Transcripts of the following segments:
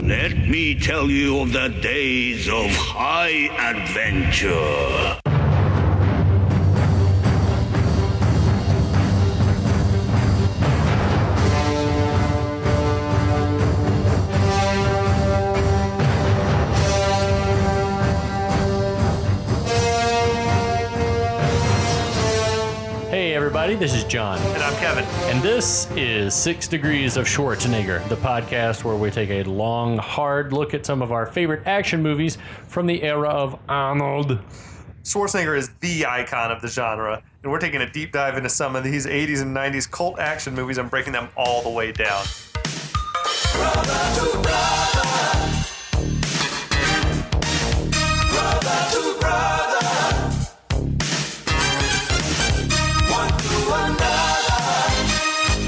Let me tell you of the days of high adventure. Hey everybody, this is John. And I'm Kevin. And this is 6 Degrees of Schwarzenegger, the podcast where we take a long, hard look at some of our favorite action movies from the era of Arnold. Schwarzenegger is the icon of the genre, and we're taking a deep dive into some of these 80s and 90s cult action movies and breaking them all the way down. Brother to brother. Brother to brother. One to another.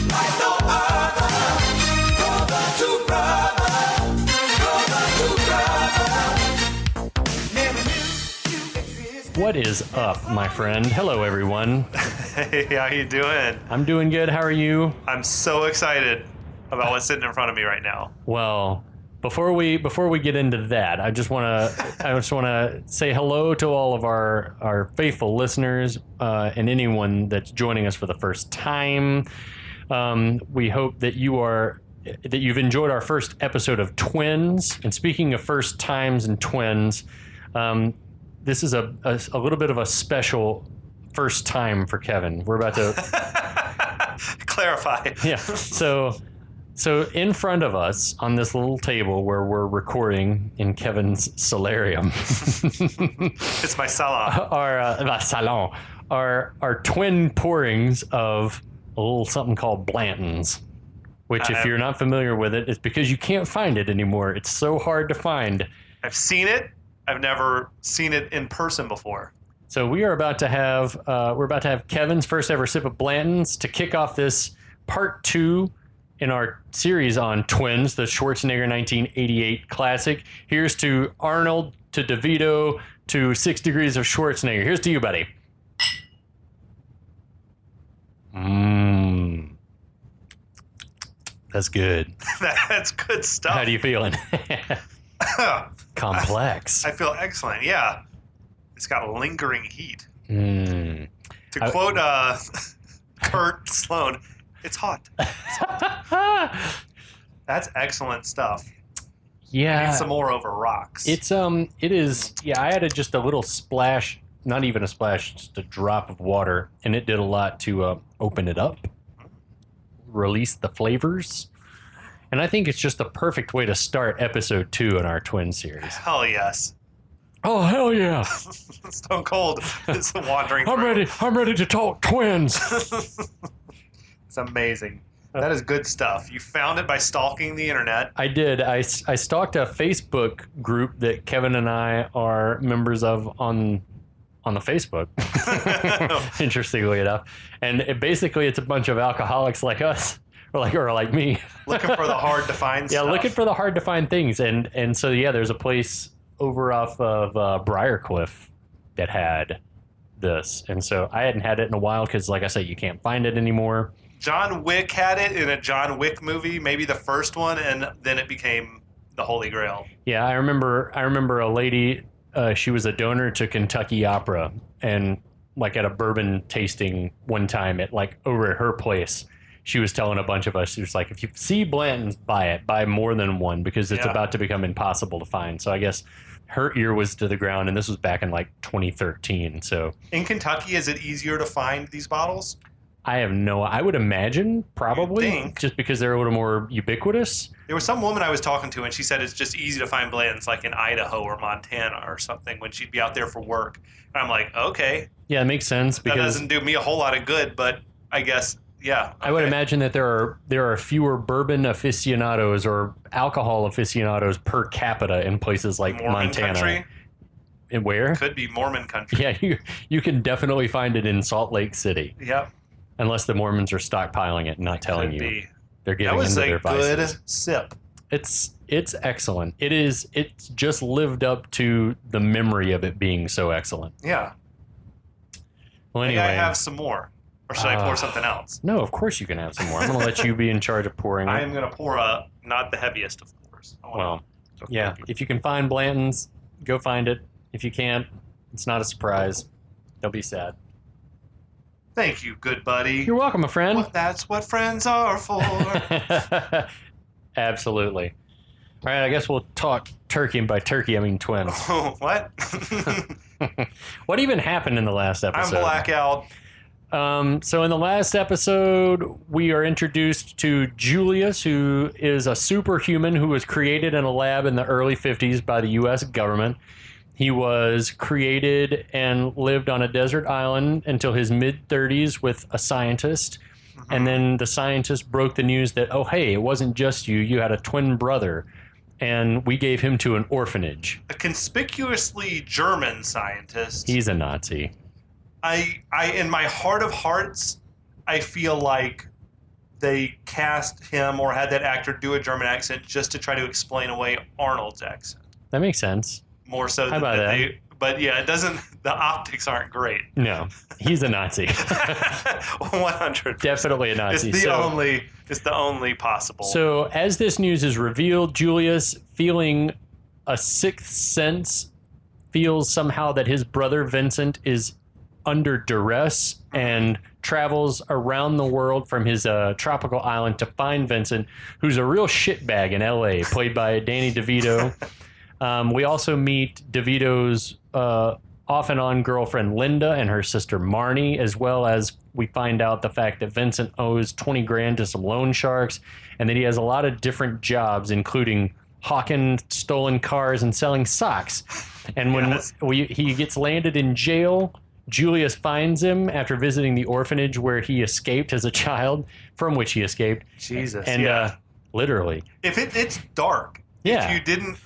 Like no other. Brother to brother. Brother to brother. Never knew you existed. What is up, my friend? Hello, everyone. Hey, how you doing? I'm doing good. How are you? I'm so excited about what's sitting in front of me right now. Well, before we get into that, I just want to say hello to all of our faithful listeners and anyone that's joining us for the first time. We hope that you've enjoyed our first episode of Twins. And speaking of first times and twins, this is a little bit of a special first time for Kevin. We're about to Clarify. yeah. So in front of us on this little table where we're recording in Kevin's solarium, It's my salon. salon, are twin pourings of a little something called Blanton's, which if you're not familiar with it, it's because you can't find it anymore. It's so hard to find. I've seen it. I've never seen it in person before. So we are about to have Kevin's first ever sip of Blanton's to kick off this part 2 in our series on Twins, the Schwarzenegger 1988 classic. Here's to Arnold, to DeVito, to 6 Degrees of Schwarzenegger. Here's to you, buddy. That's good. That's good stuff. How do you feeling? Complex. I feel excellent. Yeah. It's got lingering heat. Mm. To quote Kurt Sloan, it's hot. That's excellent stuff. Yeah. Need some more over rocks. It is. Yeah, I added just a little splash, not even a splash, just a drop of water, and it did a lot to open it up, release the flavors. And I think it's just the perfect way to start episode 2 in our Twin series. Hell yes. Oh, hell yeah. Stone Cold is wandering through. I'm ready to talk twins. It's amazing. That is good stuff. You found it by stalking the internet. I did. I stalked a Facebook group that Kevin and I are members of on the Facebook, interestingly enough. And basically it's a bunch of alcoholics like us, or like me. Looking for the hard to find stuff. Yeah, looking for the hard to find things. And so, yeah, there's a place over off of Briarcliff that had this. And so I hadn't had it in a while because, like I said, you can't find it anymore. John Wick had it in a John Wick movie, maybe the first one, and then it became the Holy Grail. Yeah, I remember a lady, she was a donor to Kentucky Opera, and like at a bourbon tasting one time over at her place, she was telling a bunch of us, she was like, if you see Blanton's, buy more than one because it's about to become impossible to find. So I guess her ear was to the ground, and this was back in 2013. So in Kentucky, is it easier to find these bottles? I would imagine probably just because they're a little more ubiquitous. There was some woman I was talking to, and she said it's just easy to find Blanton's like in Idaho or Montana or something when she'd be out there for work. And I'm like, okay. Yeah, it makes sense because that doesn't do me a whole lot of good, but I guess, yeah. Okay. I would imagine that there are fewer bourbon aficionados or alcohol aficionados per capita in places like Mormon Montana. Country? And where? Could be Mormon country. Yeah, you can definitely find it in Salt Lake City. Yep. Unless the Mormons are stockpiling it and not telling you. They're giving into their vices. That was a good sip. It's excellent. It's just lived up to the memory of it being so excellent. Yeah. Well, anyway. May I have some more? Or should I pour something else? No, of course you can have some more. I'm going to let you be in charge of pouring it. I am going to pour not the heaviest, of course. stores. Well, yeah. If you can find Blanton's, go find it. If you can't, it's not a surprise. Don't be sad. Thank you, good buddy. You're welcome, my friend. Well, that's what friends are for. Absolutely. All right, I guess we'll talk turkey, and by turkey, I mean twins. What? What even happened in the last episode? I'm blackout. So in the last episode, we are introduced to Julius, who is a superhuman who was created in a lab in the early 50s by the U.S. government. He was created and lived on a desert island until his mid-30s with a scientist. Mm-hmm. And then the scientist broke the news that, oh, hey, it wasn't just you. You had a twin brother. And we gave him to an orphanage. A conspicuously German scientist. He's a Nazi. I in my heart of hearts, I feel like they cast him or had that actor do a German accent just to try to explain away Arnold's accent. That makes sense. More so How about that? But yeah, it doesn't. The optics aren't great. No, he's a Nazi. 100. Definitely a Nazi. It's the only possible. So as this news is revealed, Julius, feeling a sixth sense, feels somehow that his brother Vincent is under duress and travels around the world from his tropical island to find Vincent, who's a real shitbag in L.A., played by Danny DeVito. We also meet DeVito's off and on girlfriend Linda and her sister Marnie, as well as we find out the fact that Vincent owes 20 grand to some loan sharks, and that he has a lot of different jobs, including hawking stolen cars and selling socks. And when he gets landed in jail, Julius finds him after visiting the orphanage where he escaped as a child, from which he escaped. Jesus. And literally. If it's dark. Yeah. If you didn't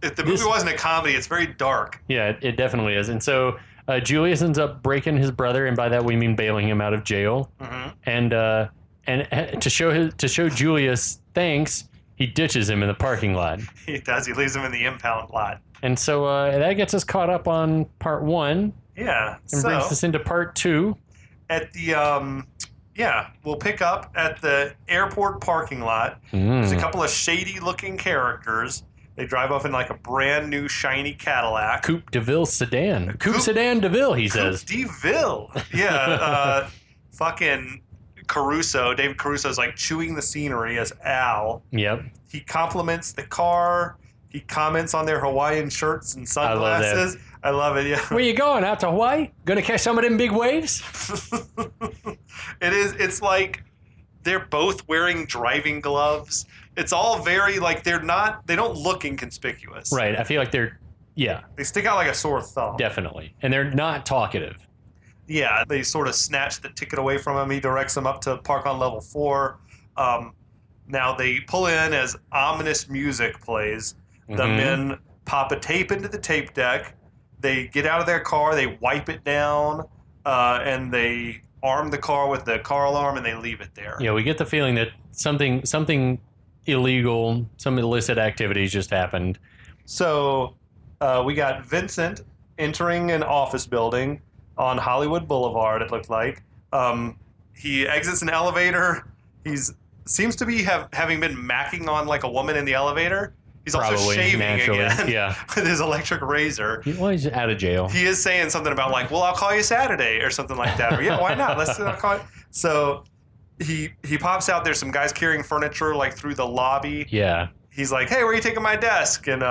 if the movie wasn't a comedy, it's very dark. Yeah, it definitely is. And so Julius ends up breaking his brother, and by that we mean bailing him out of jail. Mm-hmm. And to show Julius thanks, he ditches him in the parking lot. He does. He leaves him in the impound lot. And so that gets us caught up on part one. Yeah. And brings us into part two. At the we'll pick up at the airport parking lot. There's a couple of shady looking characters. They drive off in like a brand new shiny Cadillac. Coupe de Ville sedan. Coupe sedan de Ville, he says. Coupe de Ville. Yeah. Fucking Caruso. David Caruso's like chewing the scenery as Al. Yep. He compliments the car. He comments on their Hawaiian shirts and sunglasses. I love it, yeah. Where you going? Out to Hawaii? Gonna catch some of them big waves? It's like they're both wearing driving gloves. It's all very like they don't look inconspicuous. Right. I feel like they stick out like a sore thumb. Definitely. And they're not talkative. Yeah, they sort of snatch the ticket away from him. He directs them up to park on level 4. Now they pull in as ominous music plays. The men pop a tape into the tape deck. They get out of their car, they wipe it down, and they arm the car with the car alarm, and they leave it there. Yeah, we get the feeling that something illegal, some illicit activities just happened. So we got Vincent entering an office building on Hollywood Boulevard, it looked like. He exits an elevator. Seems to be having been macking on like a woman in the elevator. He's also shaving again with his electric razor. Well, he's out of jail. He is saying something about like, well, I'll call you Saturday or something like that. Or, yeah, why not? Let's call it. So he pops out. There's some guys carrying furniture like through the lobby. Yeah. He's like, hey, where are you taking my desk? And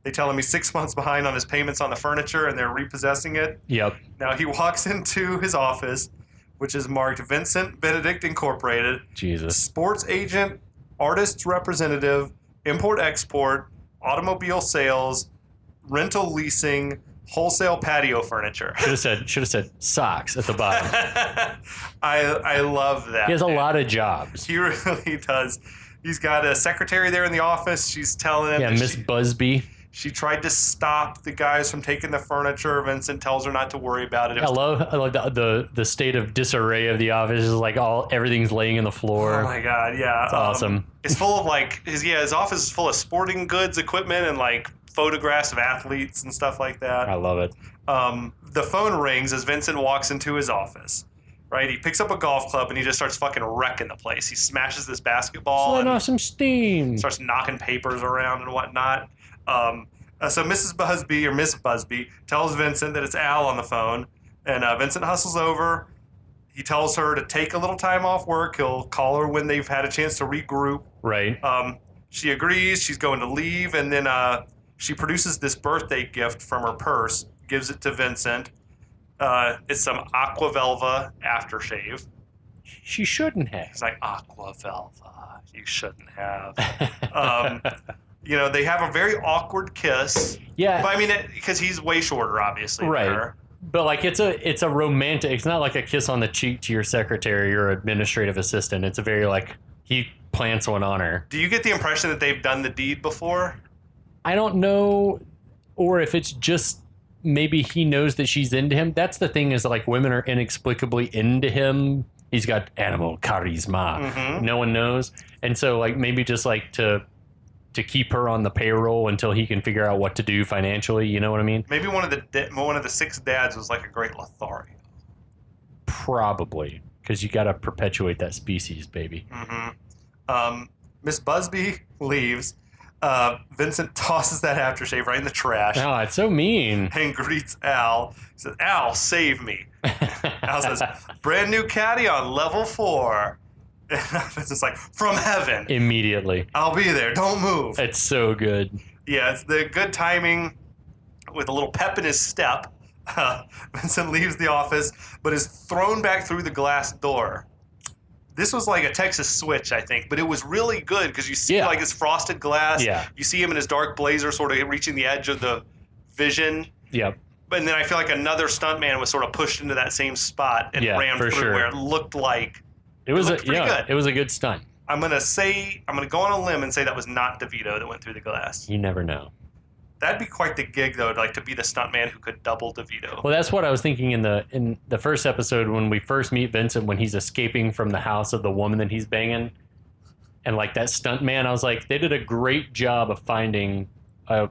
they tell him he's 6 months behind on his payments on the furniture and they're repossessing it. Yep. Now he walks into his office, which is marked Vincent Benedict Incorporated. Jesus. Sports agent, artist's representative, import-export, automobile sales, rental leasing, wholesale patio furniture. Should have said socks at the bottom. I love that. He has a lot of jobs. He really does. He's got a secretary there in the office. She's telling him. Yeah, Miss Busby. She tried to stop the guys from taking the furniture. Vincent tells her not to worry about it. I love the state of disarray of the office. Is like everything's laying in the floor. Oh my god, yeah, it's awesome. It's full of like his office is full of sporting goods equipment and like photographs of athletes and stuff like that. I love it. The phone rings as Vincent walks into his office. right? He picks up a golf club and he just starts fucking wrecking the place. He smashes this basketball Letting and off some steam. starts knocking papers around and whatnot. So Mrs. Busby or Miss Busby tells Vincent that it's Al on the phone, and Vincent hustles over. He tells her to take a little time off work. He'll call her when they've had a chance to regroup. Right. She agrees. She's going to leave, and then she produces this birthday gift from her purse, gives it to Vincent. It's some Aqua Velva aftershave. She shouldn't have. He's like, Aqua Velva, you shouldn't have. They have a very awkward kiss. Yeah. But I mean, because he's way shorter, obviously. Right. Than her. But like it's a romantic. It's not like a kiss on the cheek to your secretary or administrative assistant. It's a very like he plants one on her. Do you get the impression that they've done the deed before? I don't know, or if it's just maybe he knows that she's into him. That's the thing is like women are inexplicably into him. He's got animal charisma. Mm-hmm. No one knows, and so like maybe just like to keep her on the payroll until he can figure out what to do financially. You know what I mean? Maybe one of the 6 dads was like a great Lothario. Probably, because you got to perpetuate that species, baby. Mm-hmm. Miss Busby leaves. Vincent tosses that aftershave right in the trash. Oh, it's so mean. And greets Al. He says, Al, save me. Al says, brand new Caddy on level 4. And Vincent's like, from heaven. Immediately. I'll be there. Don't move. It's so good. Yeah, it's the good timing with a little pep in his step. Vincent leaves the office, but is thrown back through the glass door. This was like a Texas switch, I think, but it was really good because you see like his frosted glass. Yeah. You see him in his dark blazer sort of reaching the edge of the vision. Yep. And then I feel like another stuntman was sort of pushed into that same spot and ran through where it looked like it was pretty good. It was a good stunt. I'm gonna go on a limb and say that was not DeVito that went through the glass. You never know. That'd be quite the gig, though, to be the stuntman who could double DeVito. Well, that's what I was thinking in the first episode when we first meet Vincent when he's escaping from the house of the woman that he's banging, and like that stuntman. I was like, they did a great job of finding a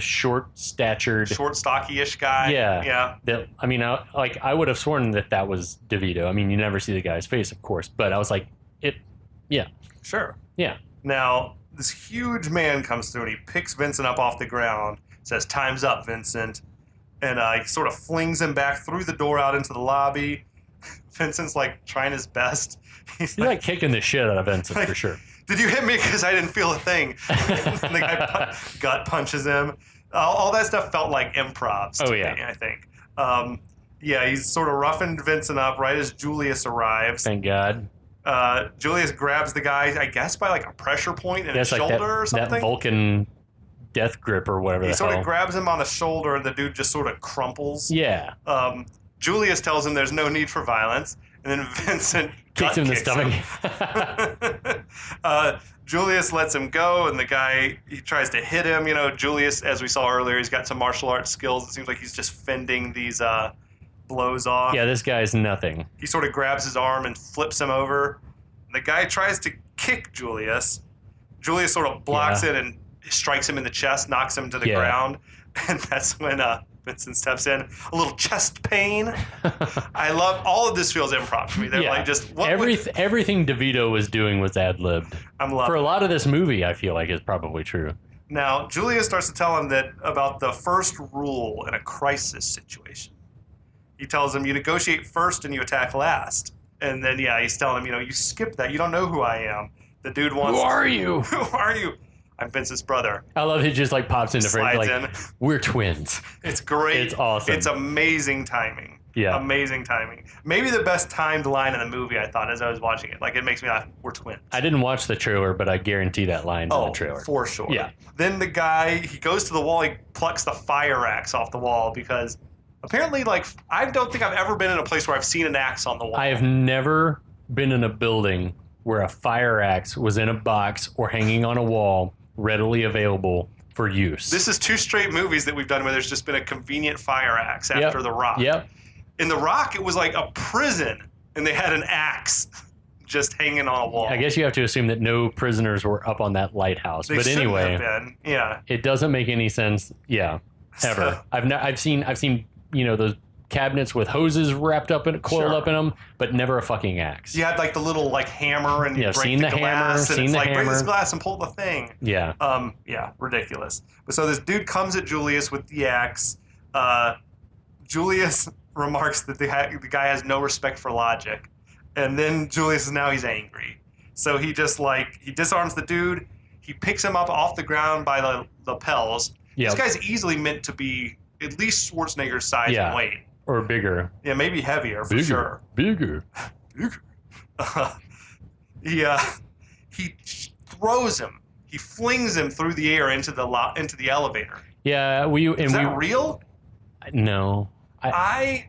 short-statured, stocky-ish guy. Yeah. That I mean, I would have sworn that was DeVito. I mean, you never see the guy's face, of course, but I was like, yeah, sure, yeah. Now this huge man comes through and he picks Vincent up off the ground, says, "Time's up, Vincent," and he sort of flings him back through the door out into the lobby. Vincent's like trying his best. He's like kicking the shit out of Vincent for sure. Did you hit me? Because I didn't feel a thing. And the guy gut punches him. All that stuff felt like improv to me, I think. He's sort of roughened Vincent up right as Julius arrives. Thank God. Julius grabs the guy, I guess, by like a pressure point in his shoulder or something. That Vulcan death grip or whatever. He the sort hell. of grabs him on the shoulder, and the dude just sort of crumples. Yeah. Julius tells him there's no need for violence, and then Vincent kicks him in the stomach. Julius lets him go, and the guy, he tries to hit him. Julius, as we saw earlier, he's got some martial arts skills. It seems like he's just fending these blows off. Yeah, this guy's nothing. He sort of grabs his arm and flips him over. The guy tries to kick Julius. Julius sort of blocks it and strikes him in the chest, knocks him to the ground. And that's when Vincent steps in. A little chest pain. I love all of this feels improv to me. They're like just everything DeVito was doing was ad-libbed. I'm loving for a lot of this movie. I feel like is probably true. Now Julius starts to tell him that about the first rule in a crisis situation. He tells him you negotiate first and you attack last. And then he's telling him you skip that. You don't know who I am. The dude wants. Who are you? Who are you? I'm Vincent's brother. I love he just like pops into frame like in. We're twins. It's great. It's awesome. It's amazing timing. Yeah. Amazing timing. Maybe the best timed line in the movie, I thought, as I was watching it. Like, it makes me laugh. We're twins. I didn't watch the trailer, but I guarantee that line's in the trailer. For sure. Yeah. Then the guy, he goes to the wall, he plucks the fire axe off the wall because apparently, I don't think I've ever been in a place where I've seen an axe on the wall. I have never been in a building where a fire axe was in a box or hanging on a wall readily available for use. This is 2 straight movies that we've done where there's just been a convenient fire axe after The Rock. Yep. In The Rock, it was like a prison, and they had an axe just hanging on a wall. I guess you have to assume that no prisoners were up on that lighthouse. They but shouldn't anyway, have been. Yeah. It doesn't make any sense. Yeah, ever. I've seen those cabinets with hoses wrapped up and coiled up in them, but never a fucking axe. You had like the little like hammer and you break the glass and it's like break this glass and pull the thing. Yeah. Yeah, ridiculous. But so this dude comes at Julius with the axe. Julius remarks that the guy has no respect for logic, and then Julius he's angry. So he just he disarms the dude. He picks him up off the ground by the lapels. Yep. This guy's easily meant to be at least Schwarzenegger's size and weight. Or bigger. Yeah, maybe heavier for sure. Bigger. He throws him. He flings him through the air into the elevator. Yeah, is that real? No. I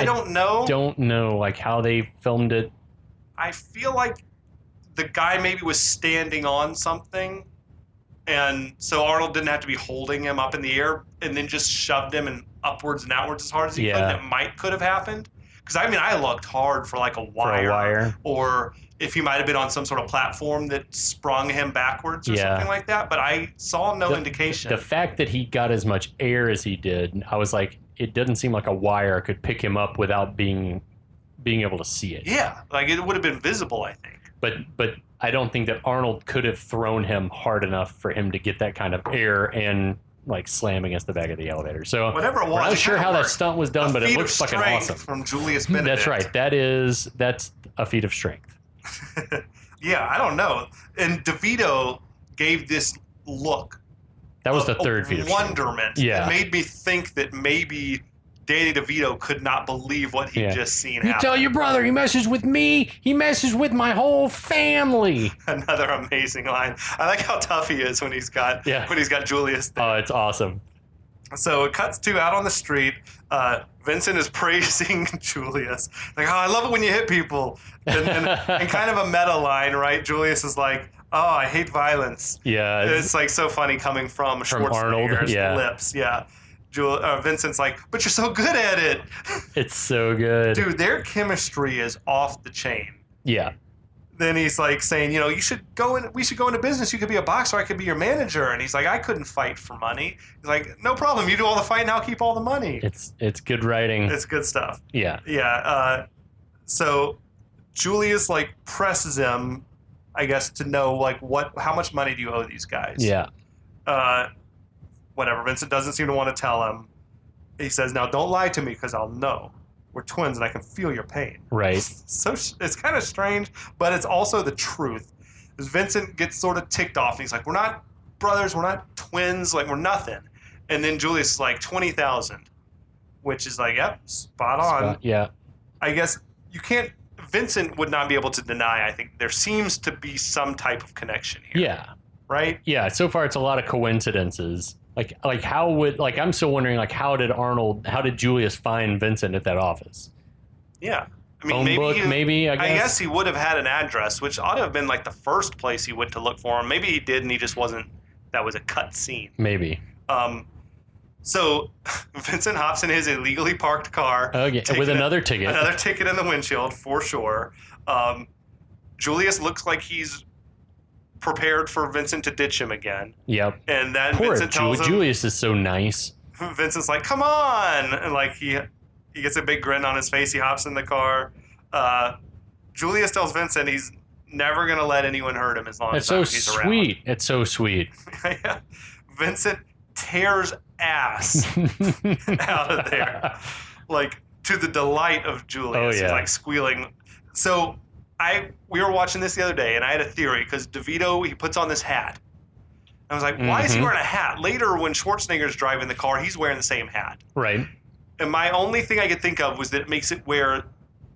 don't know. Don't know like how they filmed it. I feel like the guy maybe was standing on something, and so Arnold didn't have to be holding him up in the air, and then just shoved him and upwards and outwards as hard as he could. And it could have happened. Because I looked hard for like a wire, or if he might have been on some sort of platform that sprung him backwards or something like that. But I saw no indication. The fact that he got as much air as he did, I was like, it doesn't seem like a wire could pick him up without being able to see it. Yeah, like it would have been visible, I think. But I don't think that Arnold could have thrown him hard enough for him to get that kind of air and like slam against the back of the elevator. So whatever it was, I'm not sure how that stunt was done, but it looks fucking awesome. From Julius Benedict. That's right. That's a feat of strength. Yeah, I don't know. And DeVito gave this look. That was the third feat of wonderment. Yeah. It made me think that maybe Danny DeVito could not believe what he'd just seen happen. You tell your brother he messes with me, he messes with my whole family. Another amazing line. I like how tough he is when he's got Julius there. Oh, it's awesome. So it cuts to out on the street. Vincent is praising Julius. Like, oh, I love it when you hit people. And kind of a meta line, right? Julius is like, oh, I hate violence. Yeah. It's like so funny coming from Schwarzenegger's lips. Yeah. Vincent's like, but you're so good at it. It's so good. Dude, their chemistry is off the chain. Yeah. Then he's like saying, we should go into business. You could be a boxer. I could be your manager. And he's like, I couldn't fight for money. He's like, no problem. You do all the fighting. I'll keep all the money. It's good writing. It's good stuff. Yeah. Yeah. So Julius presses him, I guess, to know how much money do you owe these guys? Yeah. Whatever. Vincent doesn't seem to want to tell him. He says, now don't lie to me because I'll know. We're twins and I can feel your pain. Right. So it's kind of strange, but it's also the truth. Because Vincent gets sort of ticked off and he's like, we're not brothers, we're not twins, we're nothing. And then Julius is like, 20,000, which is like, yep, spot on. Yeah. I guess Vincent would not be able to deny, I think there seems to be some type of connection here. Yeah. Right? Yeah, so far it's a lot of coincidences. I'm still wondering, how did Julius find Vincent at that office? Yeah. I mean, I guess he would have had an address, which ought to have been the first place he went to look for him. Maybe he did and he just wasn't, that was a cut scene. Maybe. So Vincent hops in his illegally parked car. Okay, with another ticket. Another ticket in the windshield, for sure. Julius looks like he's prepared for Vincent to ditch him again. Yep. And then Vincent tells him... Julius is so nice. Vincent's like, come on! And he gets a big grin on his face. He hops in the car. Julius tells Vincent he's never going to let anyone hurt him as long as he's around. It's so sweet. Yeah. Vincent tears ass out of there. To the delight of Julius. Oh, yeah. He's squealing. So... we were watching this the other day, and I had a theory, because DeVito, he puts on this hat. I was like, why is he wearing a hat? Later, when Schwarzenegger's driving the car, he's wearing the same hat. Right. And my only thing I could think of was that it makes it where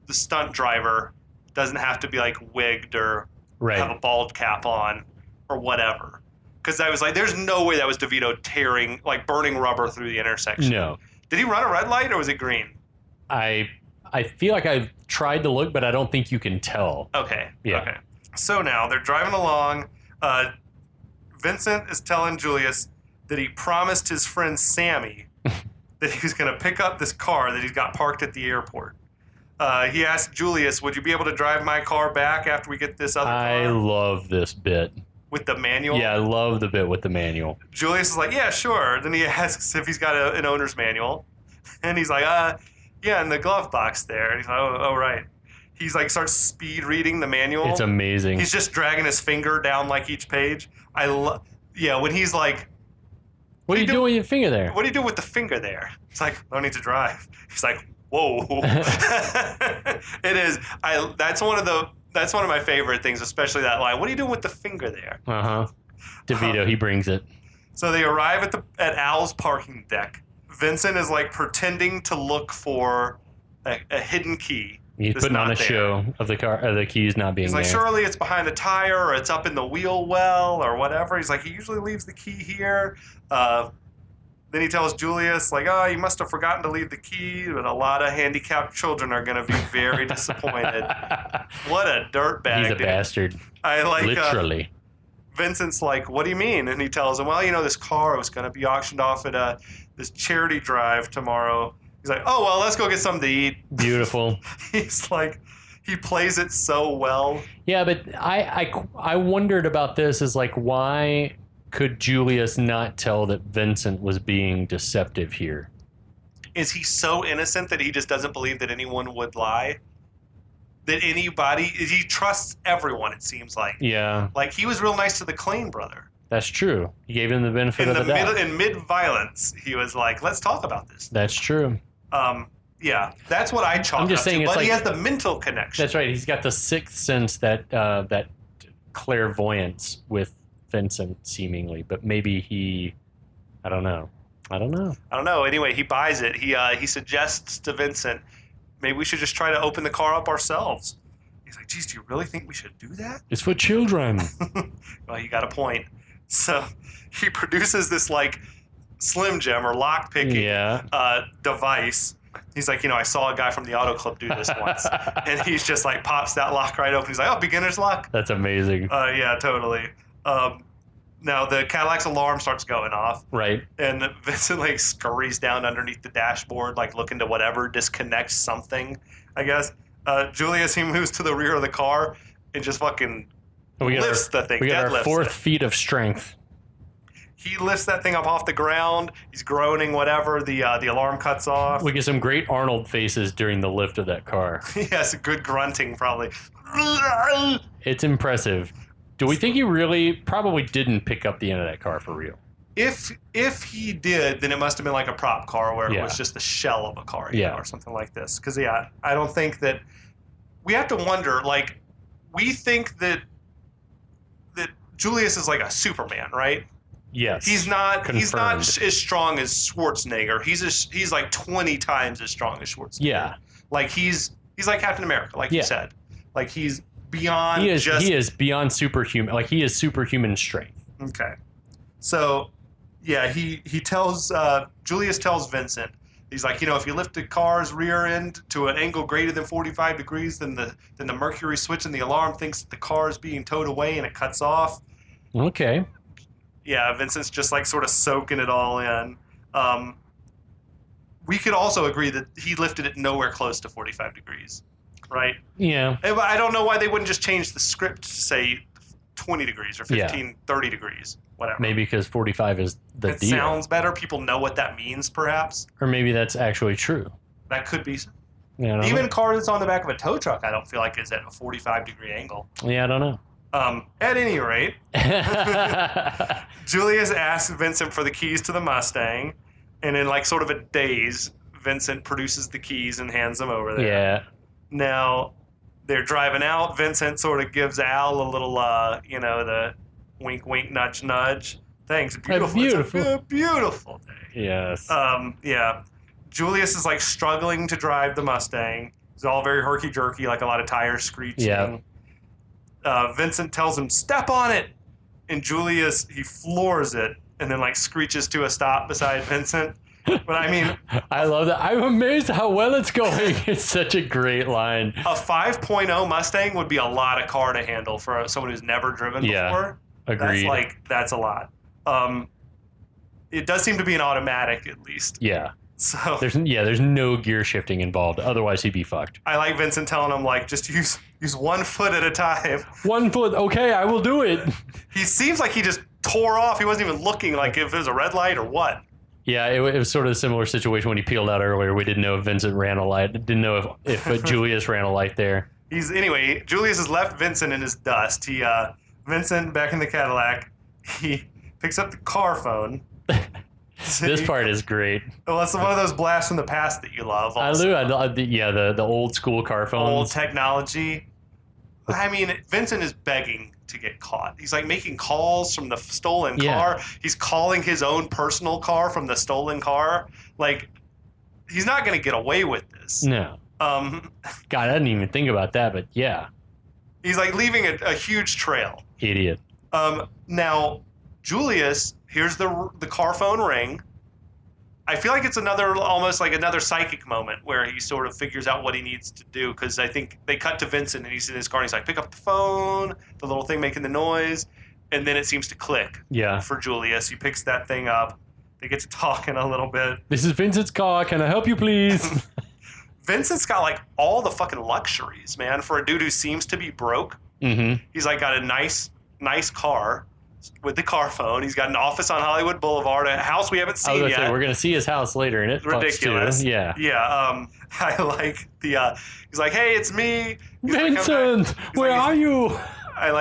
the stunt driver doesn't have to be, wigged or have a bald cap on or whatever. Because I was like, there's no way that was DeVito tearing, burning rubber through the intersection. No. Did he run a red light, or was it green? I feel like I've tried to look, but I don't think you can tell. Okay. Yeah. Okay. So now they're driving along. Vincent is telling Julius that he promised his friend Sammy that he was going to pick up this car that he's got parked at the airport. He asked Julius, would you be able to drive my car back after we get this other car? I love this bit. With the manual? Yeah, I love the bit with the manual. Julius is like, yeah, sure. Then he asks if he's got an owner's manual. And he's like, Yeah, in the glove box there. And he's like, oh, right. He's like starts speed reading the manual. It's amazing. He's just dragging his finger down like each page. When he's like, what are you doing with your finger there? what do you do with the finger there? It's like, I don't need to drive. He's like, whoa. It is. That's one of my favorite things, especially that line. What are you doing with the finger there? DeVito, he brings it. So they arrive at Al's parking deck. Vincent is like pretending to look for a hidden key. He's putting on a show of the keys not being He's like, there. surely it's behind the tire or it's up in the wheel well or whatever. He's like, he usually leaves the key here. Then he tells Julius, like, oh, you must have forgotten to leave the key, but a lot of handicapped children are going to be very disappointed. What a dirtbag. He's a bastard. I like literally. Vincent's like, what do you mean? And he tells him, well, this car was going to be auctioned off at this charity drive tomorrow. He's like, oh, well, let's go get something to eat. Beautiful. He's like, he plays it so well. Yeah, but I wondered about this is like, why could Julius not tell that Vincent was being deceptive here? Is he so innocent that he just doesn't believe that anyone would lie? That he trusts everyone, it seems like. Yeah. Like, he was real nice to the Klein brother. That's true. He gave him the benefit of the doubt. In mid-violence, he was like, let's talk about this. That's true. Yeah, that's what I chalk I'm just up saying to. it's But he like- has the mental connection. That's right. He's got the sixth sense, that clairvoyance with Vincent, seemingly. But maybe I don't know. I don't know. Anyway, he buys it. He suggests to Vincent, maybe we should just try to open the car up ourselves. He's like, geez, do you really think we should do that? It's for children. Well, you got a point. So he produces this like Slim Jim or lock picking device. He's like, I saw a guy from the Auto Club do this once. And he's just like pops that lock right open. He's like, oh, beginner's lock? That's amazing. Yeah, totally. Now the Cadillac's alarm starts going off. Right. And Vincent like scurries down underneath the dashboard, like looking to whatever disconnects something, I guess. Julius, he moves to the rear of the car and just fucking lifts the thing. We got our deadlifts fourth it. feet of strength. He lifts that thing up off the ground. He's groaning, whatever. The alarm cuts off. We get some great Arnold faces during the lift of that car. He has a good grunting, probably. It's impressive. Do we think he really probably didn't pick up the end of that car for real? If he did, then it must have been like a prop car where it was just the shell of a car, or something like this. Because I don't think that we have to wonder. Like, we think that Julius is like a Superman, right? Yes. He's not. Confirmed. He's not as strong as Schwarzenegger. He's like 20 times as strong as Schwarzenegger. Yeah. Like he's like Captain America, like you said. Like he's beyond. He is beyond superhuman. Like he is superhuman strength. Okay. So, yeah, he tells Julius tells Vincent, he's like, if you lift the car's rear end to an angle greater than 45 degrees, then the mercury switch in the alarm thinks the car is being towed away and it cuts off. Okay. Yeah, Vincent's just like sort of soaking it all in. We could also agree that he lifted it nowhere close to 45 degrees, right? Yeah. I don't know why they wouldn't just change the script to say 20 degrees or 15, 30 degrees, whatever. Maybe because 45 is the deal. It sounds better. People know what that means, perhaps. Or maybe that's actually true. That could be. Yeah, Even a car that's on the back of a tow truck, I don't feel like is at a 45-degree angle. Yeah, I don't know. At any rate, Julius asks Vincent for the keys to the Mustang, and in like sort of a daze, Vincent produces the keys and hands them over there. Yeah. Now, they're driving out. Vincent sort of gives Al a little, the wink, wink, nudge, nudge. Thanks. Beautiful. It's a beautiful day. Yes. Yeah. Julius is like struggling to drive the Mustang. It's all very herky-jerky, like a lot of tires screeching. Yeah. Vincent tells him, step on it. And Julius, he floors it and then like screeches to a stop beside Vincent. But I mean, I love that. I'm amazed how well it's going. It's such a great line. A 5.0 Mustang would be a lot of car to handle for someone who's never driven before. Agreed. That's a lot. It does seem to be an automatic at least. Yeah. So there's no gear shifting involved. Otherwise, he'd be fucked. I like Vincent telling him like just use 1 foot at a time. 1 foot. Okay, I will do it. He seems like he just tore off. He wasn't even looking like if it was a red light or what. Yeah, it was sort of a similar situation when he peeled out earlier. We didn't know if Vincent ran a light. Didn't know if Julius ran a light there. Anyway, Julius has left Vincent in his dust. Vincent, back in the Cadillac, he picks up the car phone. This part is great. Well, it's one of those blasts from the past that you love. Also. I love the old school car phones. Old technology. I mean, Vincent is begging to get caught. He's like making calls from the stolen car. He's calling his own personal car from the stolen car. Like, he's not going to get away with this. No. God, I didn't even think about that, but yeah. He's like leaving a huge trail. Idiot. Now, Julius hears the car phone ring. I feel like it's almost like another psychic moment where he sort of figures out what he needs to do, because I think they cut to Vincent and he's in his car and he's like, pick up the phone, the little thing making the noise, and then it seems to click for Julius. He picks that thing up. They get to talking a little bit. This is Vincent's car. Can I help you, please? Vincent's got like all the fucking luxuries, man, for a dude who seems to be broke. Mm-hmm. He's like got a nice car with the car phone. He's got an office on Hollywood Boulevard, a house we haven't seen yet. We're going to see his house later, and it's ridiculous. Yeah. Yeah. I like he's like, hey, it's me. Vincent, where are you?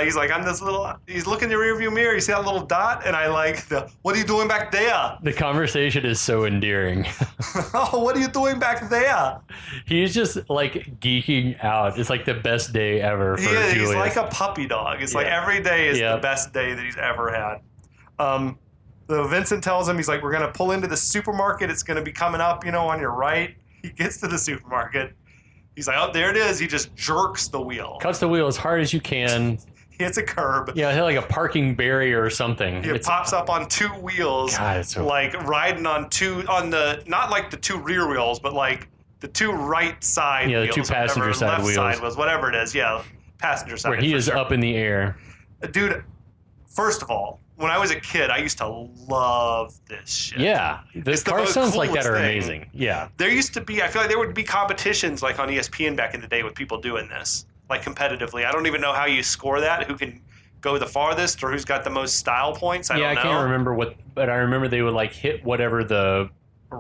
He's like, I'm this little, he's looking in the rearview mirror. You see that little dot? And I like what are you doing back there? The conversation is so endearing. Oh, what are you doing back there? He's just like geeking out. It's like the best day ever for Julius. He's like a puppy dog. It's like every day is the best day that he's ever had. So Vincent tells him, he's like, we're going to pull into the supermarket. It's going to be coming up, on your right. He gets to the supermarket. He's like, oh, there it is. He just jerks the wheel. Cuts the wheel as hard as you can. He hits a curb. Yeah, hit like a parking barrier or something. It pops up on two wheels. God, it's so like riding on not like the two rear wheels, but like the two right side wheels. Yeah, the two passenger side left wheels. Side wheels, whatever it is. Yeah, passenger side. Where he is up in the air. Dude, first of all, when I was a kid, I used to love this shit. Yeah, the car sounds like that are amazing. Yeah. There used to be, I feel like there would be competitions like on ESPN back in the day with people doing this, like competitively. I don't even know how you score that, who can go the farthest or who's got the most style points. I don't know. I can't remember but I remember they would like hit whatever a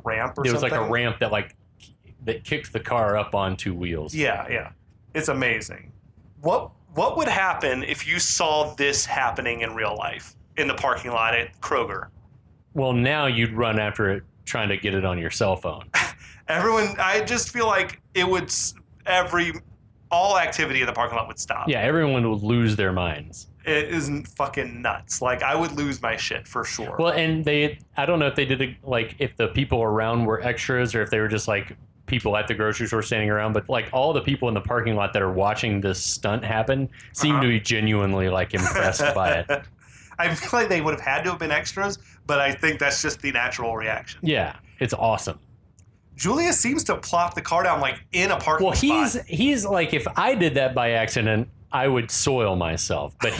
ramp or something. It was like a ramp that kicked the car up on two wheels. Yeah. It's amazing. What would happen if you saw this happening in real life? In the parking lot at Kroger. Well, now you'd run after it trying to get it on your cell phone. I just feel like it would, all activity in the parking lot would stop. Yeah, everyone would lose their minds. It isn't fucking nuts. Like, I would lose my shit for sure. Well, and I don't know if they did it, like, if the people around were extras or if they were just, like, people at the grocery store standing around, but, like, all the people in the parking lot that are watching this stunt happen seem to be genuinely, like, impressed by it. I feel like they would have had to have been extras, but I think that's just the natural reaction. Yeah, it's awesome. Julius seems to plop the car down like in a parking spot. Well, he's like, if I did that by accident, I would soil myself. But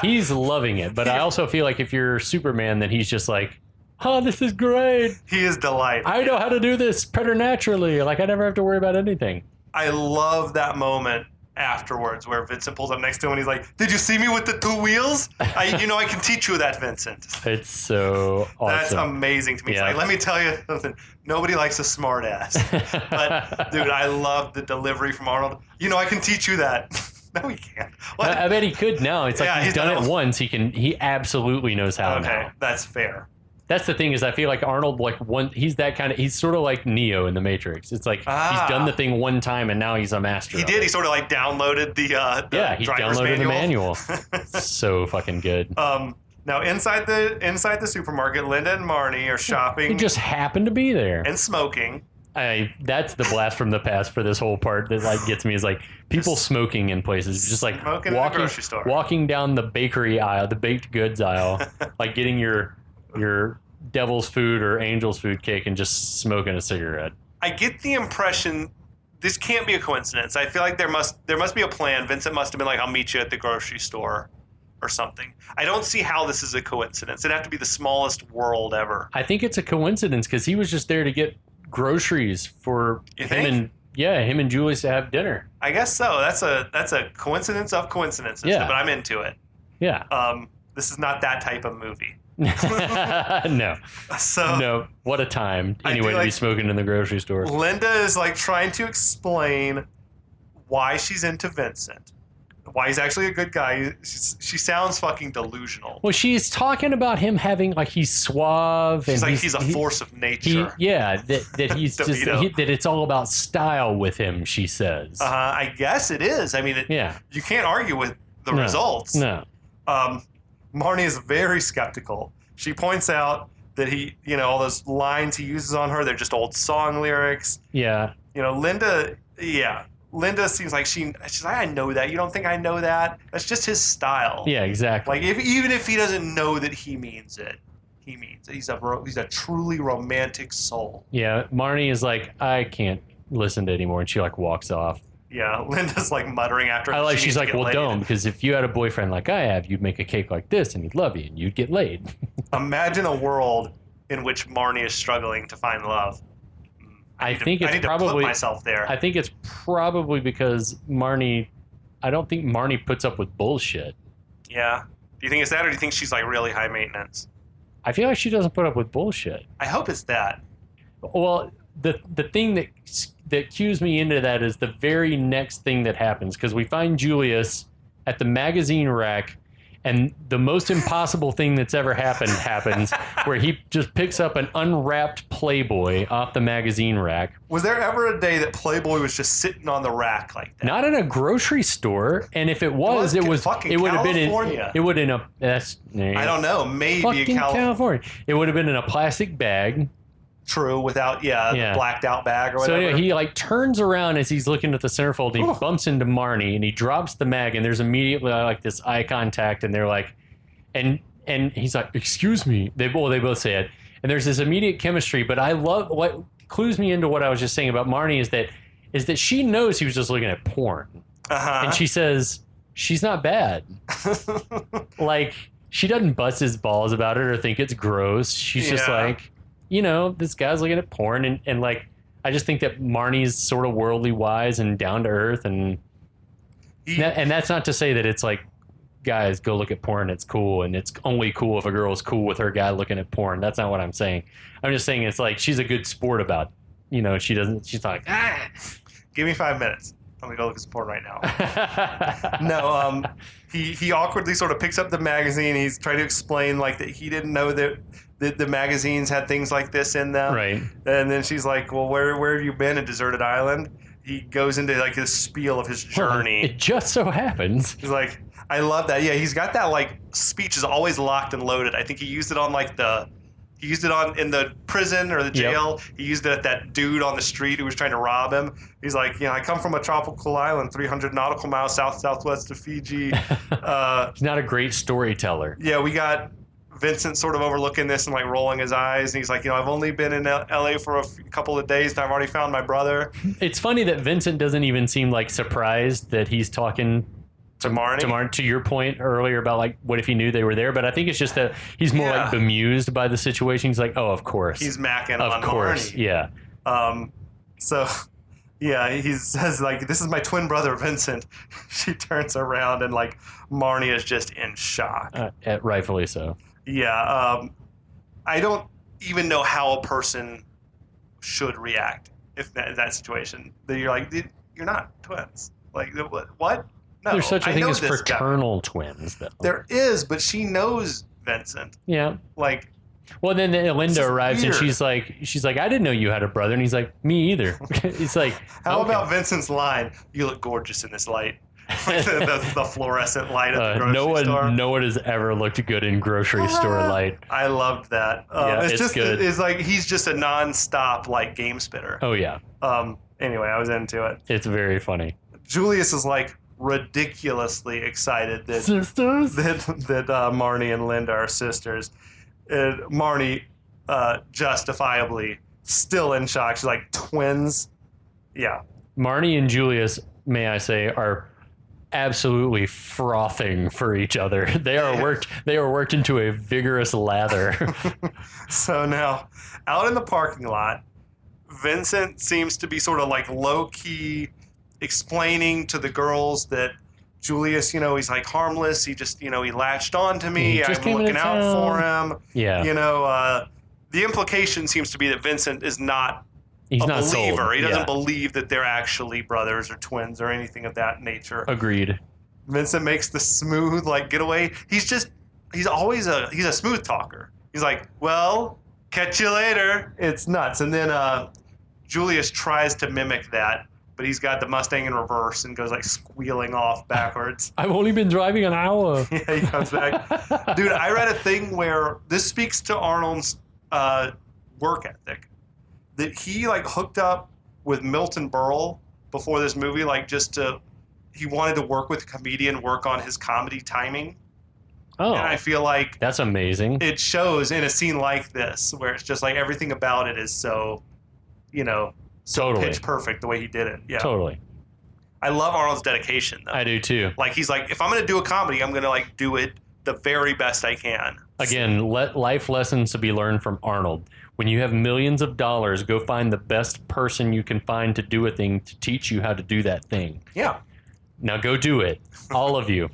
he's loving it. But I also feel like if you're Superman, then he's just like, oh, this is great. He is delighted. I know how to do this preternaturally. Like, I never have to worry about anything. I love that moment afterwards where Vincent pulls up next to him and he's like, did you see me with the two wheels? I can teach you that, Vincent. It's so awesome. That's amazing to me. Yeah. It's like, let me tell you something. Nobody likes a smart ass. But dude, I love the delivery from Arnold. I can teach you that. No, he can't. What? I bet he could now. It's like he's done it once. He absolutely knows how now. Okay, that's fair. That's the thing is I feel like Arnold, he's sort of like Neo in the Matrix. It's like he's done the thing one time and now he's a master. He did. He sort of like downloaded the he downloaded the manual. So fucking good. Now inside the supermarket, Linda and Marnie are shopping. He just happened to be there and smoking. That's the blast from the past for this whole part that like gets me is like people smoking in places, just like smoking in the grocery store, walking down the bakery aisle, the baked goods aisle, like getting your devil's food or angel's food cake and just smoking a cigarette. I get the impression this can't be a coincidence. I feel like there must be a plan. Vincent must have been like, I'll meet you at the grocery store or something. I don't see how this is a coincidence. It'd have to be the smallest world ever. I think it's a coincidence because he was just there to get groceries for him and Julius to have dinner. I guess so. That's a coincidence of coincidences. Yeah. But I'm into it. Yeah. This is not that type of movie. No. So No. What a time. I Anyway, do to be like- smoking in the grocery store. Linda is like trying to explain why she's into Vincent, why he's actually a good guy. She sounds fucking delusional. Well, she's talking about him having like he's suave She's and like he's a force of nature. that he's just DeVito. that it's all about style with him. She says. I guess it is. I mean, Yeah. you can't argue with the No. results. No. Marnie is very skeptical. She points out that he, all those lines he uses on her, they're just old song lyrics. Yeah. Linda seems like she's like, I know that. You don't think I know that? That's just his style. Yeah. Exactly. Like even if he doesn't know that he means it, he means it. He's a truly romantic soul. Yeah. Marnie is like, I can't listen to it anymore, and she like walks off. Yeah, Linda's like muttering after her. She's like, well, don't, because if you had a boyfriend like I have, you'd make a cake like this, and he'd love you, and you'd get laid. Imagine a world in which Marnie is struggling to find love. I need to put myself there. I think it's probably because Marnie. I don't think Marnie puts up with bullshit. Yeah. Do you think it's that, or do you think she's like really high maintenance? I feel like she doesn't put up with bullshit. I hope it's that. Well, the thing that cues me into that is the very next thing that happens, because we find Julius at the magazine rack, and the most impossible thing that's ever happened happens, where he just picks up an unwrapped Playboy off the magazine rack. Was there ever a day that Playboy was just sitting on the rack like that? Not in a grocery store, and if it was would fucking have been California. it would in a that's I don't know. Maybe fucking in California. It would have been in a plastic bag. True, without the blacked out bag or So whatever. anyway, he like turns around as he's looking at the centerfold, and he bumps into Marnie, and he drops the mag, and there's immediately like this eye contact, and they're like, and he's like, "Excuse me." They both say it, and there's this immediate chemistry. But I love what clues me into what I was just saying about Marnie is that she knows he was just looking at porn, and she says she's not bad. Like she doesn't bust his balls about it or think it's gross. She's just like, this guy's looking at porn, and like, I just think that Marnie's sort of worldly wise and down to earth, and that's not to say that it's like, guys, go look at porn, it's cool, and it's only cool if a girl's cool with her guy looking at porn. That's not what I'm saying. I'm just saying it's like she's a good sport about, she's not like, Give me 5 minutes. I'm gonna go look at some porn right now. No, he awkwardly sort of picks up the magazine. He's trying to explain like that he didn't know that the magazines had things like this in them. Right. And then she's like, "Well, where have you been? A deserted island?" He goes into like this spiel of his journey. It just so happens. He's like, "I love that." Yeah, he's got that like speech is always locked and loaded. I think he used it on in the prison or the jail. Yep. He used it at that dude on the street who was trying to rob him. He's like, I come from a tropical island 300 nautical miles southwest of Fiji. He's not a great storyteller. Yeah, we got Vincent sort of overlooking this and like rolling his eyes. And he's like, I've only been in LA for a couple of days and I've already found my brother. It's funny that Vincent doesn't even seem like surprised that he's talking to Marnie. To your point earlier about like, what if he knew they were there? But I think it's just that he's more like bemused by the situation. He's like, oh, of course. He's macking on Of course, Marnie. yeah. So, yeah, he says like, this is my twin brother, Vincent. She turns around and like, Marnie is just in shock. Rightfully so. Yeah. I don't even know how a person should react if in that situation. That you're like, you're not twins. Like, what? No, There's such a thing as this fraternal guy. twins, though. There is, but she knows Vincent. Yeah. Like, well, then Linda arrives weird. and she's like, I didn't know you had a brother, and he's like, me either. It's like, how about Vincent's line? You look gorgeous in this light. Like the fluorescent light at the grocery store. No one has ever looked good in grocery store light. I loved that. It's good. It's like he's just a non-stop like game spitter. Oh yeah. Anyway, I was into it. It's very funny. Julius is like ridiculously excited that sisters that Marnie and Linda are sisters. And Marnie, justifiably, still in shock. She's like, twins? Yeah. Marnie and Julius, may I say, are absolutely frothing for each other. They are worked into a vigorous lather. So now, out in the parking lot, Vincent seems to be sort of like low-key explaining to the girls that Julius, he's like harmless. He just, he latched on to me. He just I'm came looking into out for town. him. Yeah. The implication seems to be that Vincent is not He's a not believer. sold. He doesn't Yeah. believe that they're actually brothers or twins or anything of that nature. Agreed. Vincent makes the smooth getaway. He's always he's a smooth talker. He's like, well, catch you later. It's nuts. And then Julius tries to mimic that, but he's got the Mustang in reverse and goes squealing off backwards. I've only been driving an hour. Yeah, he comes back. Dude, I read a thing where this speaks to Arnold's work ethic. That he hooked up with Milton Berle before this movie, he wanted to work with a comedian, work on his comedy timing. Oh, And I feel like that's amazing. it shows in a scene like this, where it's just everything about it is so, Totally. pitch perfect the way he did it. Yeah. Totally. I love Arnold's dedication, though. I do too. He's if I'm going to do a comedy, I'm going to do it the very best I can. Again, life lessons to be learned from Arnold. When you have millions of dollars, go find the best person you can find to do a thing to teach you how to do that thing. Yeah. Now go do it. All of you.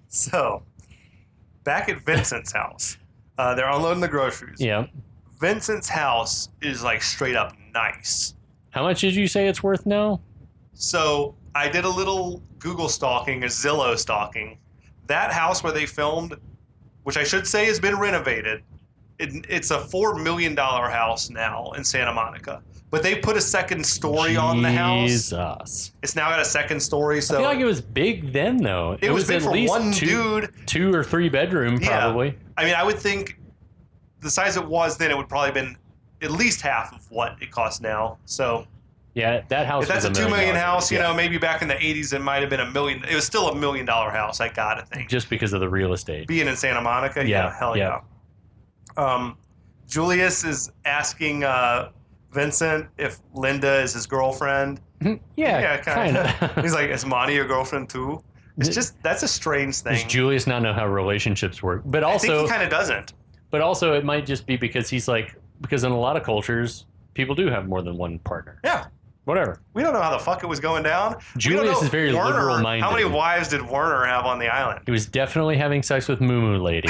So, back at Vincent's house, they're unloading the groceries. Yeah. Vincent's house is straight up nice. How much did you say it's worth now? So I did a little Google stalking, a Zillow stalking. That house where they filmed, which I should say has been renovated, it's a $4 million house now in Santa Monica. But they put a second story on the house. Jesus. It's now got a second story. So I feel like it was big then, though. it was big at for least one dude. 2 or 3 bedroom, probably. Yeah. I mean, I would think the size it was then, it would probably been at least half of what it costs now. So Yeah, that house if that's was a $2 million $1 house, yeah. maybe back in the 80s, it might have been $1 million. It was still $1 million house, I gotta think. Just because of the real estate. Being in Santa Monica, Yeah, hell yeah. yeah. Julius is asking Vincent if Linda is his girlfriend. Yeah, kind kind of. He's like, is Monty your girlfriend too? It's just, that's a strange Does thing. Julius not know how relationships work? But I think also, he kind of doesn't. but also, it might just be because because in a lot of cultures, people do have more than one partner. Yeah. Whatever. We don't know how the fuck it was going down. Julius We don't know is very Werner- liberal-minded. How many wives did Werner have on the island? He was definitely having sex with Moo Lady.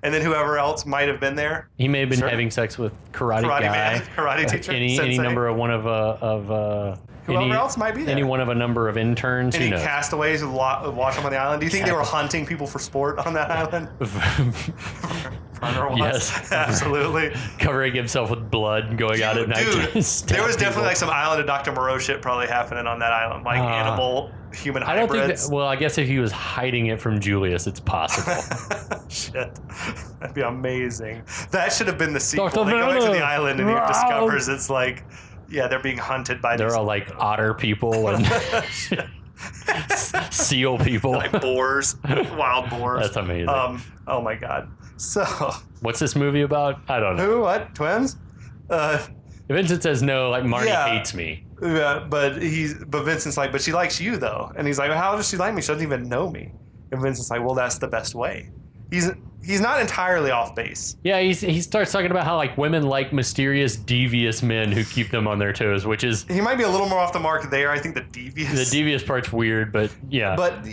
And then whoever else might have been there. He may have been Sure. having sex with Karate Karate Guy. man, karate teacher, Any sensei. number of one of Whoever else might be there. Any one of a number of interns. Any Who knows? castaways who watch them on the island? Do you think they were hunting people for sport on that island? Werner was. Yes. Absolutely. Covering himself with blood and going out at night. Dude, to stab there was definitely people. some Island of Dr. Moreau shit probably happening on that island. Animal, human I don't hybrids. think that, well, I guess if he was hiding it from Julius, it's possible. Shit. That'd be amazing. That should have been the sequel. Dr. They go back to Werner. the island and he Wow. discovers it's they're being hunted by They're these all like otter people and seal people. boars, wild boars. That's amazing. Oh my god. So, What's this movie about? I don't know. who? What? Twins? Vincent says no, like Marty Yeah. hates me. Yeah, but Vincent's like, but she likes you though, and he's like, how does she like me? She doesn't even know me. And Vincent's like, well, that's the best way. He's not entirely off base. Yeah, he starts talking about how women like mysterious, devious men who keep them on their toes, which is He might be a little more off the mark there. I think the devious. the devious part's weird, but yeah, But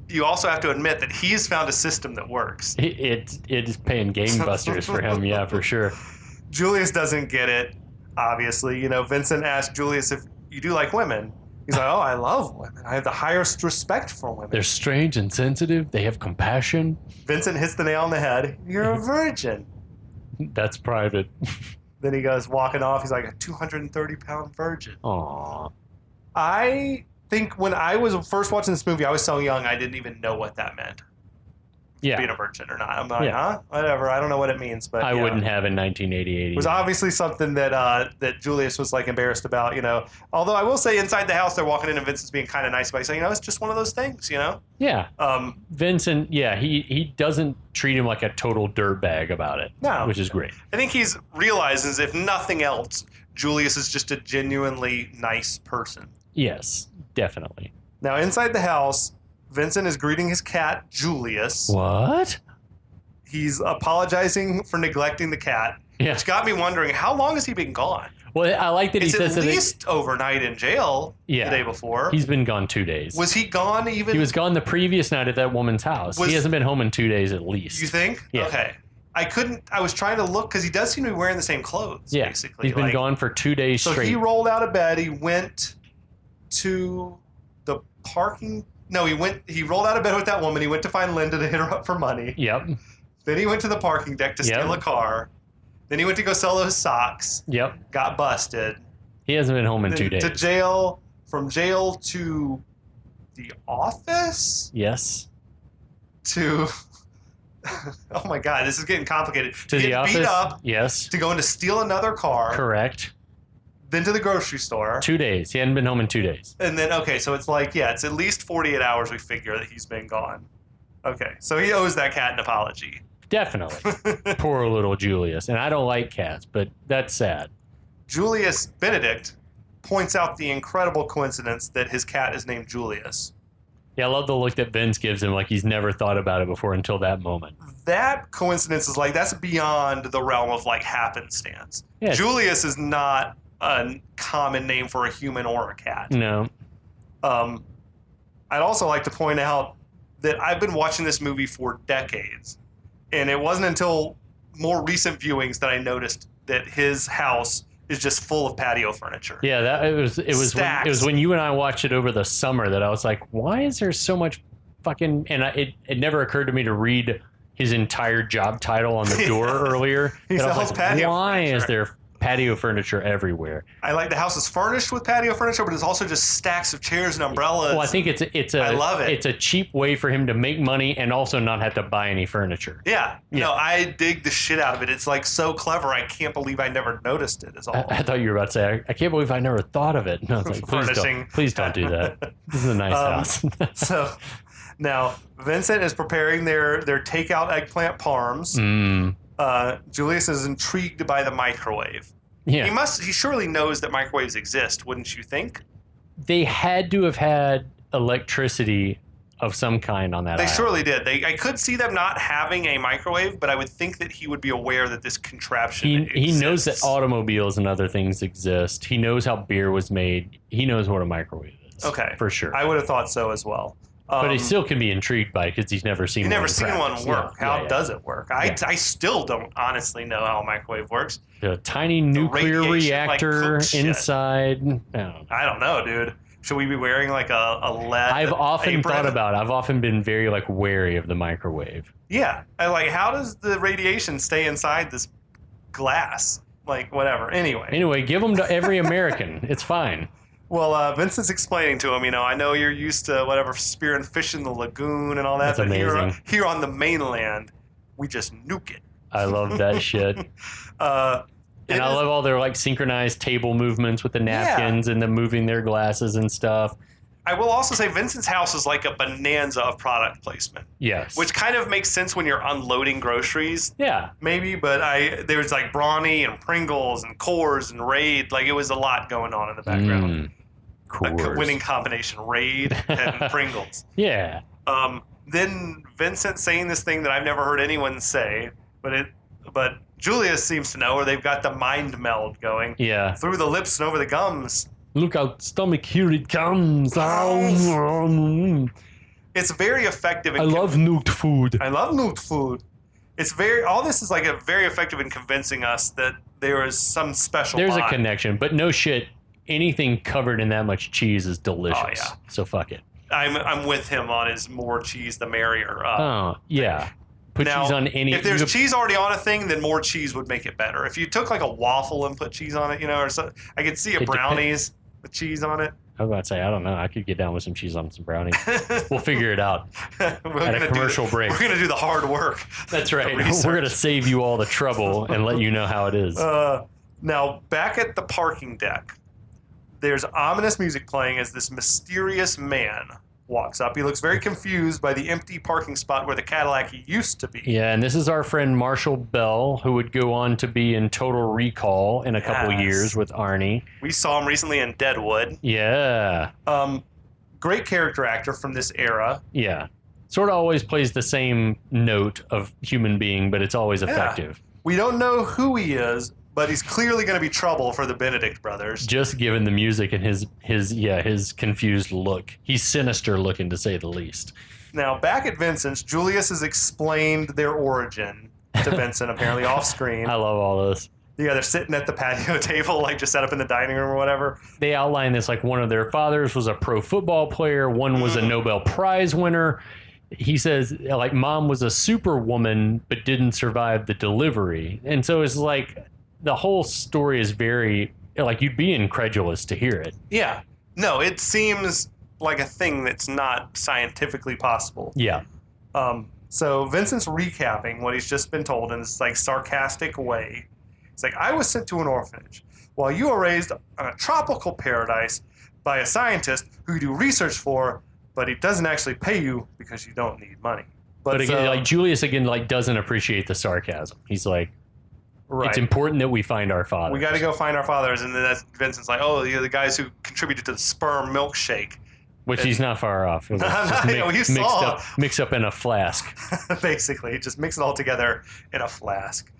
you also have to admit that he's found a system that works. it is paying gangbusters for him. Yeah, for sure. Julius doesn't get it. Obviously, Vincent asked Julius if you do like women. He's like, oh, I love women. I have the highest respect for women. They're strange and sensitive. They have compassion. Vincent hits the nail on the head. You're a virgin. That's private. Then he goes walking off. He's like a 230-pound virgin. Aww. I think when I was first watching this movie, I was so young I didn't even know what that meant. Yeah, Being a virgin or not. I'm like, Yeah. huh? Whatever. I don't know what it means, but I wouldn't have in 1988. It was obviously something that that Julius was embarrassed about, Although I will say, inside the house, they're walking in and Vincent's being kind of nice about it, saying, it's just one of those things, Yeah. Vincent, yeah, he doesn't treat him like a total dirtbag about it. No. Which is great. I think he's realizes, if nothing else, Julius is just a genuinely nice person. Yes, definitely. Now, inside the house, Vincent is greeting his cat, Julius. What? He's apologizing for neglecting the cat. Yeah. Which got me wondering, how long has he been gone? Well, I like that he It's says at that least overnight in jail the day before. he's been gone 2 days. Was he gone even? He was gone the previous night at that woman's house. He hasn't been home in 2 days at least. You think? Yeah. Okay. I was trying to look because he does seem to be wearing the same clothes, Yeah. basically. He's been gone for 2 days so straight. he rolled out of bed. He went to the parking. No, he rolled out of bed with that woman. He went to find Linda to hit her up for money. Yep. Then he went to the parking deck to steal a car. Then he went to go sell those socks. Yep. Got busted. He hasn't been home in 2 days. To jail. From jail to the office. Yes. To oh my god, this is getting complicated. To the office. Beat up. Yes. To go in to steal another car. Correct. Then to the grocery store. 2 days. He hadn't been home in 2 days. And then okay, so it's like it's at least 48 hours. We figure that he's been gone. Okay, so he owes that cat an apology. Definitely. Poor little Julius. And I don't like cats, but that's sad. Julius Benedict points out the incredible coincidence that his cat is named Julius. Yeah, I love the look that Vince gives him, like he's never thought about it before until that moment. That coincidence is that's beyond the realm of happenstance. Yeah. Julius is not a common name for a human or a cat. No. I'd also like to point out that I've been watching this movie for decades, and it wasn't until more recent viewings that I noticed that his house is just full of patio furniture. Yeah, it was when you and I watched it over the summer that I was like, why is there so much fucking? And it never occurred to me to read his entire job title on the door earlier. He And I was sells like, patio why furniture. is there patio furniture everywhere? I like the house is furnished with patio furniture, but it's also just stacks of chairs and umbrellas. Well, I think I love it. It's a cheap way for him to make money and also not have to buy any furniture. Yeah. No, I dig the shit out of it. It's so clever. I can't believe I never noticed it. Is all. I thought you were about to say, I can't believe I never thought of it. And I was like, please don't do that. This is a nice house. So now Vincent is preparing their takeout eggplant parms. Julius is intrigued by the microwave. Yeah. He surely knows that microwaves exist, wouldn't you think? They had to have had electricity of some kind on that They island. surely did. I could see them not having a microwave, but I would think that he would be aware that this contraption exists. He knows that automobiles and other things exist. He knows how beer was made. He knows what a microwave is. Okay. For sure. I would have thought so as well. But he still can be intrigued by it because he's never seen one. He's never seen one work. Yeah, How does it work? I still don't honestly know how a microwave works. The tiny nuclear reactor cooks shit. inside. I don't know, dude. Should we be wearing a lead I've often apron? thought about it. I've often been very wary of the microwave. Yeah. How does the radiation stay inside this glass? Whatever. Anyway, give them to every American. It's fine. Well, Vincent's explaining to him, I know you're used to spearing fish in the lagoon and all that, That's but amazing. here on the mainland, we just nuke it. I love that shit. And I love all their synchronized table movements with the napkins and them moving their glasses and stuff. I will also say Vincent's house is like a bonanza of product placement. Yes. Which kind of makes sense when you're unloading groceries. Yeah. Maybe, but there was Brawny and Pringles and Coors and Raid. It was a lot going on in the background. A winning combination, Raid and Pringles. Yeah. Then Vincent saying this thing that I've never heard anyone say, but Julius seems to know, or they've got the mind meld going. Yeah. Through the lips and over the gums. Look out, stomach, here it comes. It's very effective. I love nuked food. I love nuked food. All this is very effective in convincing us that there is some special There's bond. a connection, but no shit. Anything covered in that much cheese is delicious. Oh, yeah. So fuck it. I'm with him on his more cheese the merrier. Yeah. Put cheese on any. If there's cheese already on a thing, then more cheese would make it better. If you took a waffle and put cheese on it, or something, I could see brownies with cheese on it. I was about to say, I don't know. I could get down with some cheese on some brownies. We'll figure it out At a commercial break. We're gonna do the hard work. That's right. Research. We're gonna save you all the trouble and let you know how it is. Now back at the parking deck, there's ominous music playing as this mysterious man walks up. He looks very confused by the empty parking spot where the Cadillac he used to be. Yeah, and this is our friend Marshall Bell, who would go on to be in Total Recall in a couple years with Arnie. We saw him recently in Deadwood. Yeah. Great character actor from this era. Yeah. Sort of always plays the same note of human being, but it's always effective. We don't know who he is, but he's clearly going to be trouble for the Benedict brothers. Just given the music and his confused look. He's sinister looking, to say the least. Now, back at Vincent's, Julius has explained their origin to Vincent, apparently off screen. I love all this. Yeah, they're sitting at the patio table, like just set up in the dining room or whatever. They outline this like one of their fathers was a pro football player, one was a Nobel Prize winner. He says, like, mom was a superwoman but didn't survive the delivery. And so it's like the whole story is very, like, you'd be incredulous to hear it. Yeah. No, it seems like a thing that's not scientifically possible. Yeah. So Vincent's recapping what he's just been told in this like sarcastic way. It's like, I was sent to an orphanage while you were raised on a tropical paradise by a scientist who you do research for, but he doesn't actually pay you because you don't need money. But again, like Julius again, like doesn't appreciate the sarcasm. He's like, right. It's important that we find our fathers. We got to go find our fathers. And then that's Vincent's like, oh, you're the guys who contributed to the sperm milkshake. Which he's not far off. It was just mixed up in a flask. Basically, just mix it all together in a flask.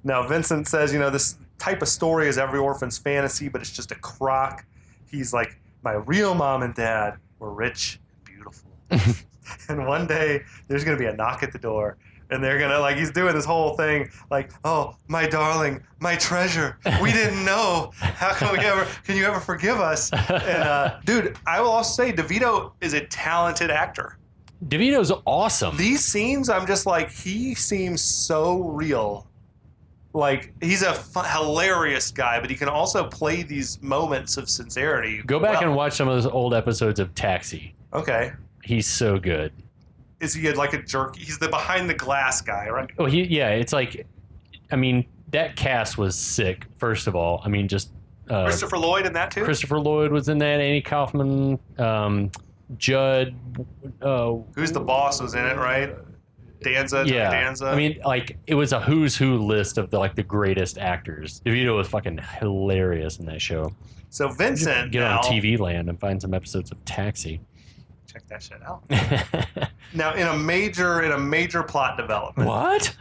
Now, Vincent says, this type of story is every orphan's fantasy, but it's just a crock. He's like, my real mom and dad were rich and beautiful. And one day, there's going to be a knock at the door. And they're going to, like, he's doing this whole thing, like, oh, my darling, my treasure. We didn't know. How can you ever forgive us? And, dude, I will also say DeVito is a talented actor. DeVito's awesome. These scenes, I'm just like, he seems so real. Like, he's a hilarious guy, but he can also play these moments of sincerity. Go back and watch some of those old episodes of Taxi. Okay. He's so good. Is he like a jerk? He's the behind the glass guy, right? Oh, it's like, I mean, that cast was sick, first of all. I mean, just... Christopher Lloyd in that, too? Christopher Lloyd was in that. Annie Kaufman, Judd... Who's the boss was in it, right? Danza, yeah. Danza. I mean, like, it was a who's who list of the greatest actors. DeVito was fucking hilarious in that show. So Vincent get on TV Land and find some episodes of Taxi. Check that shit out. Now, in a major plot development, what?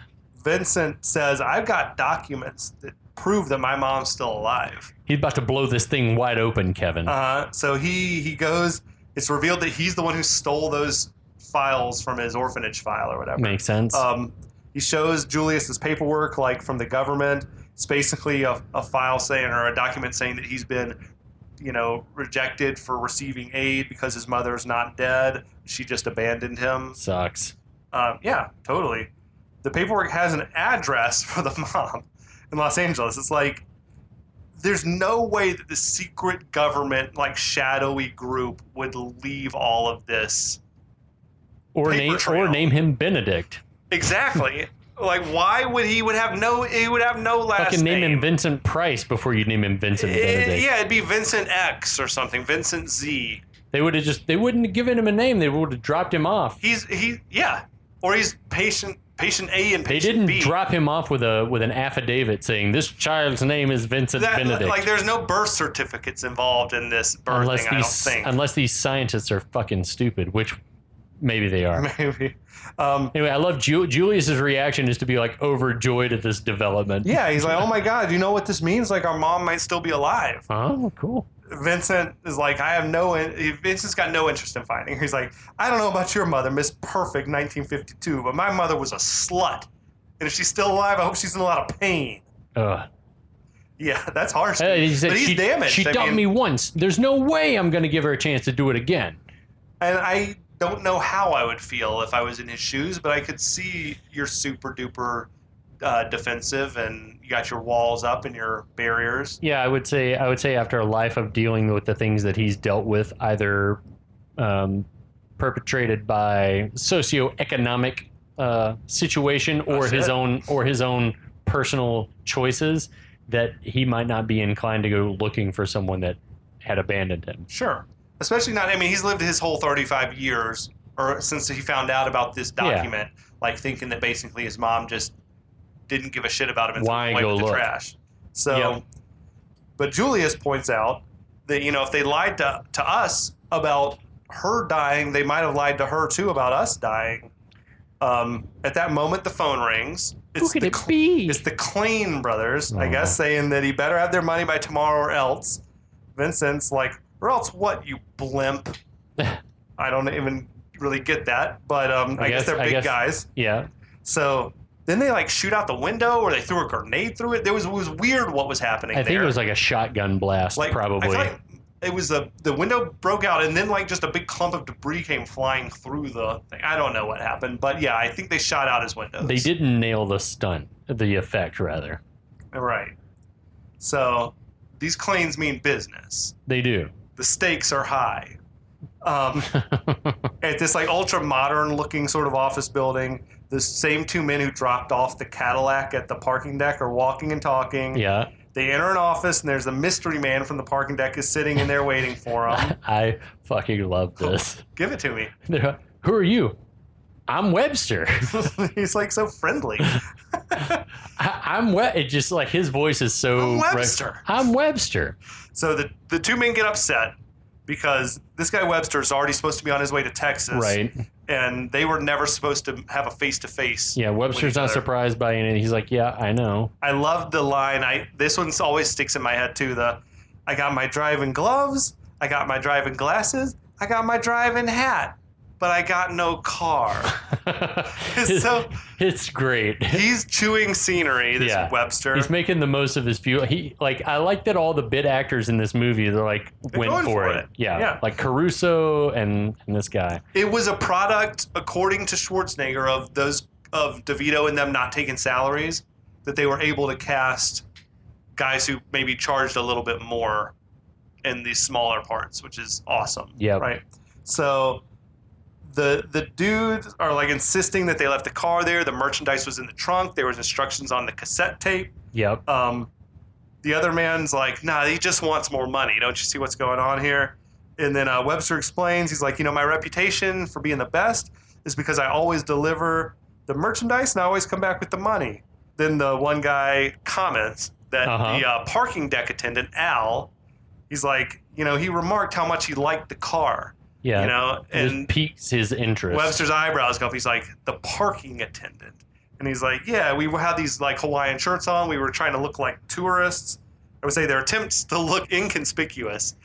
Vincent says, "I've got documents that prove that my mom's still alive." He's about to blow this thing wide open, Kevin. So he goes. It's revealed that he's the one who stole those files from his orphanage file or whatever. Makes sense. He shows Julius this paperwork, like, from the government. It's basically a file saying, or a document saying that he's been, rejected for receiving aid because his mother's not dead. She just abandoned him. Sucks. Yeah, totally. The paperwork has an address for the mom in Los Angeles. It's like, there's no way that the secret government, like, shadowy group would leave all of this. Or name him Benedict. Exactly. Like, why would he have no last Fucking name name. him Vincent Price before you name him Vincent Benedict. Yeah, it'd be Vincent X or something. Vincent Z. They wouldn't have given him a name. They would have dropped him off. Or he's patient A and patient B. They didn't drop him off with an affidavit saying this child's name is Vincent Benedict. Like, there's no birth certificates involved in this birthing, I don't think. Unless these scientists are fucking stupid, which maybe they are. Maybe. Anyway, I love Julius's reaction is to be like overjoyed at this development. Yeah, he's like, oh my God, you know what this means? Like, our mom might still be alive. Oh, cool. Vincent is like, Vincent's got no interest in fighting. He's like, I don't know about your mother, Miss Perfect 1952, but my mother was a slut. And if she's still alive, I hope she's in a lot of pain. Ugh. Yeah, that's harsh. He said, but he's damaged. She dumped me once. There's no way I'm going to give her a chance to do it again. And I don't know how I would feel if I was in his shoes, but I could see you're super duper defensive and you got your walls up and your barriers. Yeah, I would say after a life of dealing with the things that he's dealt with, either perpetrated by socioeconomic situation or his own personal choices, that he might not be inclined to go looking for someone that had abandoned him. Sure. Especially not, he's lived his whole 35 years, or since he found out about this document, like thinking that basically his mom just didn't give a shit about him and threw him away with the trash. So, But Julius points out that, if they lied to us about her dying, they might have lied to her too about us dying. At that moment, the phone rings. Who could it be? It's the Clean brothers, I Oh. guess, saying that he better have their money by tomorrow or else. Vincent's like, or else what, you blimp? I don't even really get that, but I guess they're big guys. Yeah. So then they like shoot out the window, or they threw a grenade through it. It was weird what was happening. I think it was like a shotgun blast, like, probably. I feel like it was the window broke out, and then like just a big clump of debris came flying through the thing. I don't know what happened, but yeah, I think they shot out his windows. They didn't nail the stunt, the effect rather. Right. So these claims mean business. They do. The stakes are high. At this like ultra modern looking sort of office building, the same two men who dropped off the Cadillac at the parking deck are walking and talking. Yeah. They enter an office, and there's a mystery man from the parking deck is sitting in there waiting for them. I fucking love this. Give it to me. Who are you? I'm Webster. He's like so friendly. I'm It just like his voice is so. I'm Webster. I'm Webster. So the two men get upset because this guy Webster is already supposed to be on his way to Texas. Right. And they were never supposed to have a face-to-face. Yeah, Webster's not surprised by anything. He's like, yeah, I know. I love the line. This one always sticks in my head, too. I got my driving gloves. I got my driving glasses. I got my driving hat. But I got no car. It's great. He's chewing scenery, this Webster. He's making the most of his fuel. I like that all the bit actors in this movie, they're went for it. Yeah. Like Caruso and this guy. It was a product, according to Schwarzenegger, of DeVito and them not taking salaries, that they were able to cast guys who maybe charged a little bit more in these smaller parts, which is awesome. Yeah. Right. So the dudes are like insisting that they left the car there. The merchandise was in the trunk. There was instructions on the cassette tape. Yep. The other man's like, nah, he just wants more money. Don't you see what's going on here? And then Webster explains, he's like, my reputation for being the best is because I always deliver the merchandise and I always come back with the money. Then the one guy comments that the parking deck attendant, Al, he's like, he remarked how much he liked the car. Yeah. And it piques his interest. Webster's eyebrows go up. He's like, the parking attendant. And he's like, yeah, we had these like Hawaiian shirts on. We were trying to look like tourists. I would say their attempts to look inconspicuous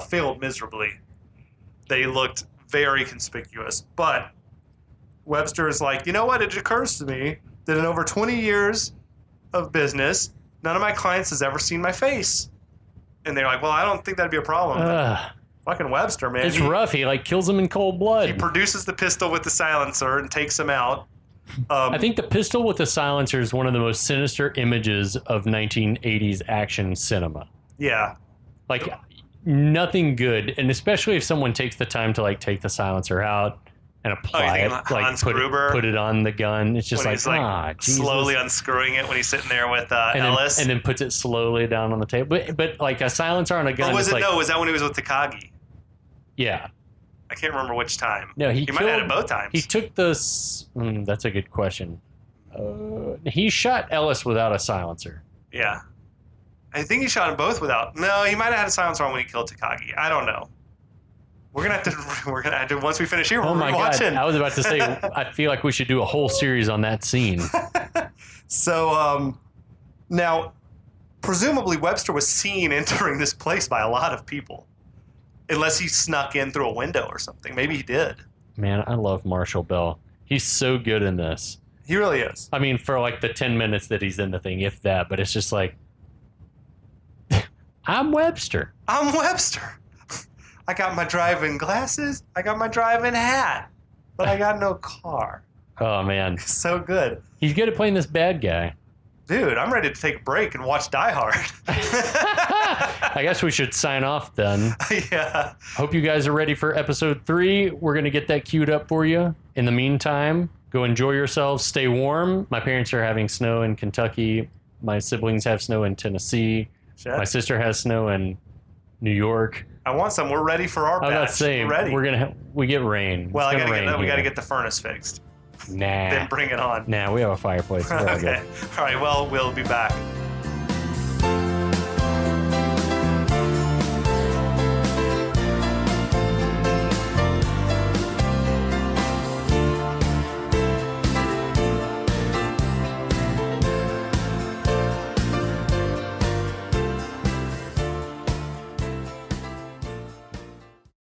failed miserably. They looked very conspicuous. But Webster is like, you know what? It occurs to me that in over 20 years of business, none of my clients has ever seen my face. And they're like, well, I don't think that'd be a problem. Fucking Webster, man. It's rough. He kills him in cold blood. He produces the pistol with the silencer and takes him out. I think the pistol with the silencer is one of the most sinister images of 1980s action cinema. Yeah. Nothing good. And especially if someone takes the time to take the silencer out and apply it. Put it on the gun. It's just Jesus. Slowly unscrewing it when he's sitting there with Ellis. And then puts it slowly down on the table. But like a silencer on a gun. Or was it? Was that when he was with Takagi? Yeah. I can't remember which time. No, he might have had it both times. He took that's a good question. He shot Ellis without a silencer. Yeah. I think he shot him both without. No, he might have had a silencer on when he killed Takagi. I don't know. We're gonna have to once we finish here. Oh my god! Watching. I was about to say. I feel like we should do a whole series on that scene. So now, presumably Webster was seen entering this place by a lot of people, unless he snuck in through a window or something. Maybe he did. Man, I love Marshall Bell. He's so good in this. He really is. I mean, for the 10 minutes that he's in the thing, if that. But it's just like, I'm Webster. I'm Webster. I got my driving glasses. I got my driving hat. But I got no car. Oh, man. So good. He's good at playing this bad guy. Dude, I'm ready to take a break and watch Die Hard. I guess we should sign off then. Yeah. Hope you guys are ready for episode 3. We're going to get that queued up for you. In the meantime, go enjoy yourselves. Stay warm. My parents are having snow in Kentucky. My siblings have snow in Tennessee. Shit. My sister has snow in New York. I want some. We're ready for our batch. I was saying, we're ready. We get rain. Well, we got to get the furnace fixed. Nah. Then bring it on. Nah, we have a fireplace. Okay. All right. Well, we'll be back.